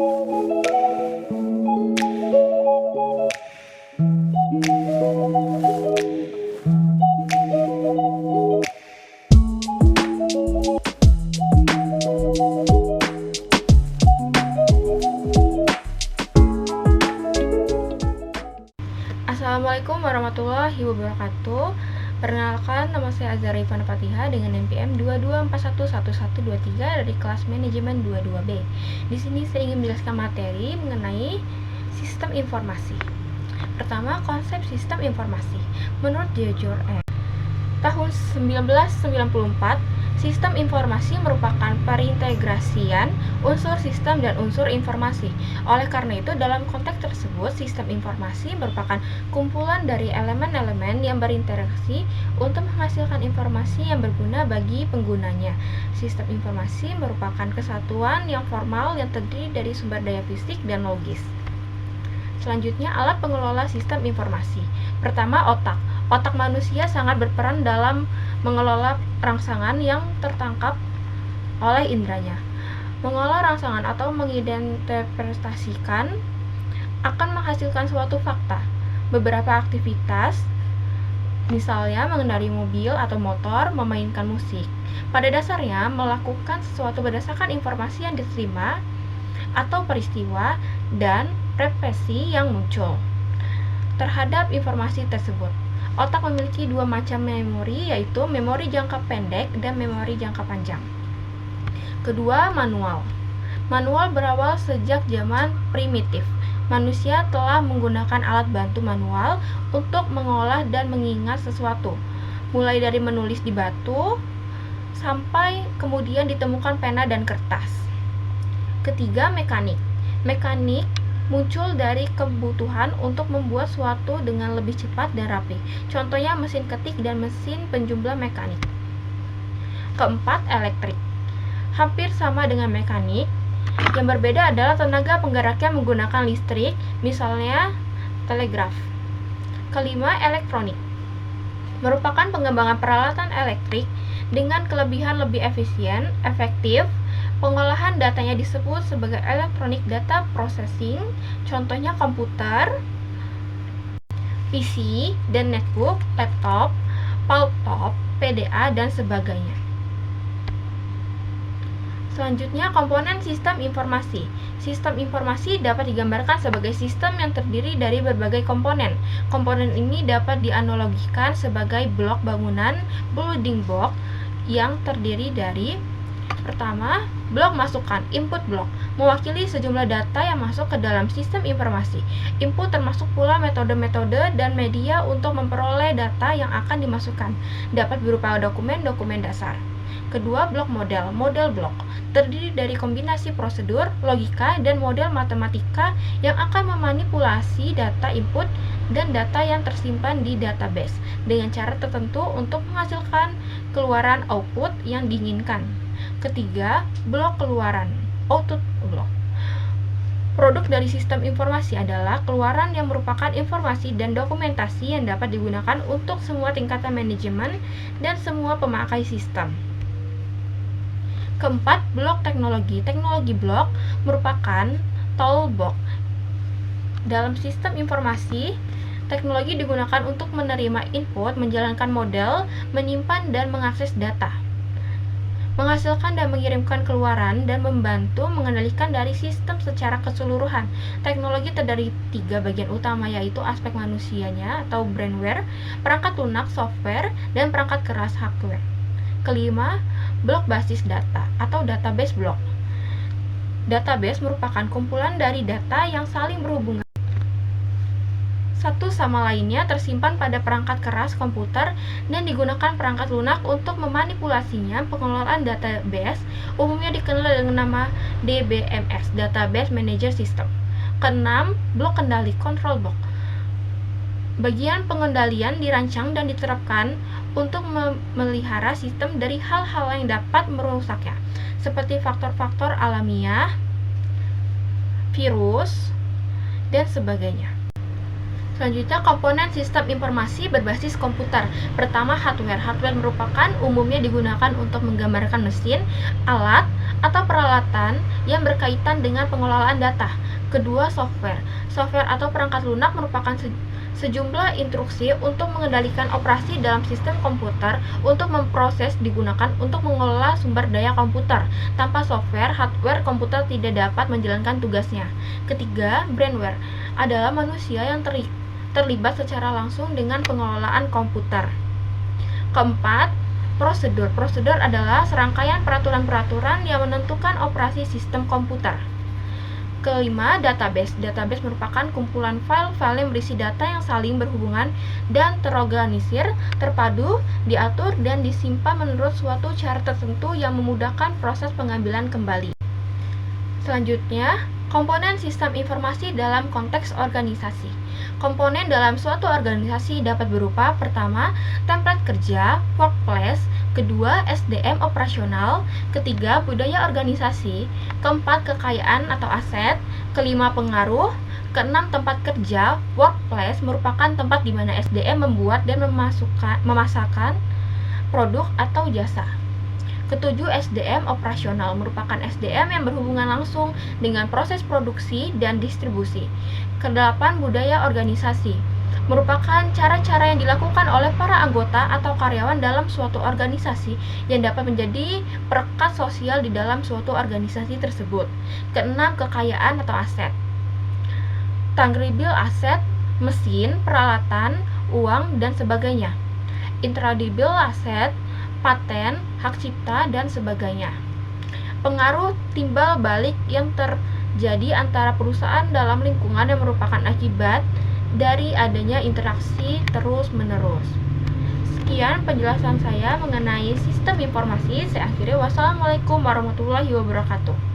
Assalamualaikum warahmatullahi wabarakatuh. Perkenalkan, nama saya Azhar Ivana Fatihah dengan NPM 22411123 dari kelas manajemen 22B. Di sini saya ingin menjelaskan materi mengenai sistem informasi. Pertama, konsep sistem informasi. Menurut George tahun 1994, sistem informasi merupakan perintegrasian unsur sistem dan unsur informasi. Oleh karena itu, dalam konteks tersebut, sistem informasi merupakan kumpulan dari elemen-elemen yang berinteraksi untuk menghasilkan informasi yang berguna bagi penggunanya. Sistem informasi merupakan kesatuan yang formal yang terdiri dari sumber daya fisik dan logis. Selanjutnya, alat pengelola sistem informasi. Pertama, otak. Otak manusia sangat berperan dalam mengelola rangsangan yang tertangkap oleh indranya. Mengolah rangsangan atau mengidentifikasikan akan menghasilkan suatu fakta. Beberapa aktivitas, misalnya mengendarai mobil atau motor, memainkan musik, pada dasarnya melakukan sesuatu berdasarkan informasi yang diterima atau peristiwa dan represi yang muncul terhadap informasi tersebut. Otak memiliki dua macam memori, yaitu memori jangka pendek dan memori jangka panjang. Kedua, manual. Manual berawal sejak zaman primitif. Manusia telah menggunakan alat bantu manual untuk mengolah dan mengingat sesuatu, mulai dari menulis di batu sampai kemudian ditemukan pena dan kertas. Ketiga, mekanik. Mekanik muncul dari kebutuhan untuk membuat suatu dengan lebih cepat dan rapi. Contohnya mesin ketik dan mesin penjumlah mekanik. Keempat, elektrik. Hampir sama dengan mekanik. Yang berbeda adalah tenaga penggeraknya menggunakan listrik, misalnya telegraf. Kelima, elektronik. Merupakan pengembangan peralatan elektrik dengan kelebihan lebih efisien, efektif. Pengolahan datanya disebut sebagai electronic data processing, contohnya komputer, PC, dan netbook, laptop, laptop, PDA, dan sebagainya. Selanjutnya, komponen sistem informasi. Sistem informasi dapat digambarkan sebagai sistem yang terdiri dari berbagai komponen. Komponen ini dapat dianalogikan sebagai blok bangunan, building block, yang terdiri dari: pertama, blok masukan, input block, mewakili sejumlah data yang masuk ke dalam sistem informasi. Input termasuk pula metode-metode dan media untuk memperoleh data yang akan dimasukkan. Dapat berupa dokumen-dokumen dasar. Kedua, blok model, model blok, terdiri dari kombinasi prosedur, logika, dan model matematika yang akan memanipulasi data input dan data yang tersimpan di database dengan cara tertentu untuk menghasilkan keluaran output yang diinginkan. Ketiga, blok keluaran, output block. Produk dari sistem informasi adalah keluaran yang merupakan informasi dan dokumentasi yang dapat digunakan untuk semua tingkatan manajemen dan semua pemakai sistem. Keempat, blok teknologi. Teknologi blok merupakan toolbox. Dalam sistem informasi, teknologi digunakan untuk menerima input, menjalankan model, menyimpan dan mengakses data, menghasilkan dan mengirimkan keluaran, dan membantu mengendalikan dari sistem secara keseluruhan. Teknologi terdiri 3 bagian utama, yaitu aspek manusianya atau brainware, perangkat lunak software, dan perangkat keras hardware. Kelima, blok basis data atau database block. Database merupakan kumpulan dari data yang saling berhubungan satu sama lainnya, tersimpan pada perangkat keras komputer dan digunakan perangkat lunak untuk memanipulasinya. Pengelolaan database umumnya dikenal dengan nama DBMS, Database Manager System. Keenam, blok kendali, control block. Bagian pengendalian dirancang dan diterapkan untuk memelihara sistem dari hal-hal yang dapat merusaknya, seperti faktor-faktor alamiah, virus, dan sebagainya. Selanjutnya, komponen sistem informasi berbasis komputer. Pertama, hardware. Hardware merupakan umumnya digunakan untuk menggambarkan mesin, alat, atau peralatan yang berkaitan dengan pengelolaan data. Kedua, software. Software atau perangkat lunak merupakan sejumlah instruksi untuk mengendalikan operasi dalam sistem komputer untuk memproses digunakan untuk mengelola sumber daya komputer. Tanpa software, hardware komputer tidak dapat menjalankan tugasnya. Ketiga, brainware adalah manusia yang terlibat secara langsung dengan pengelolaan komputer. Keempat, prosedur. Prosedur adalah serangkaian peraturan-peraturan yang menentukan operasi sistem komputer. Kelima, database. Database merupakan kumpulan file-file yang berisi data yang saling berhubungan dan terorganisir, terpadu, diatur, dan disimpan menurut suatu cara tertentu yang memudahkan proses pengambilan kembali. Selanjutnya, komponen sistem informasi dalam konteks organisasi. Komponen dalam suatu organisasi dapat berupa: pertama, template kerja, workplace; kedua, SDM operasional; ketiga, budaya organisasi; keempat, kekayaan atau aset; kelima, pengaruh; keenam, tempat kerja, workplace merupakan tempat di mana SDM membuat dan memasarkan produk atau jasa. Ketujuh, SDM operasional merupakan SDM yang berhubungan langsung dengan proses produksi dan distribusi. Kedelapan, budaya organisasi merupakan cara-cara yang dilakukan oleh para anggota atau karyawan dalam suatu organisasi yang dapat menjadi perekat sosial di dalam suatu organisasi tersebut. Keenam, kekayaan atau aset. Tangible aset, mesin, peralatan, uang, dan sebagainya. Intangible aset, paten, hak cipta, dan sebagainya. Pengaruh timbal balik yang terjadi antara perusahaan dalam lingkungan yang merupakan akibat dari adanya interaksi terus-menerus. Sekian penjelasan saya mengenai sistem informasi. Saya akhiri. Wassalamualaikum warahmatullahi wabarakatuh.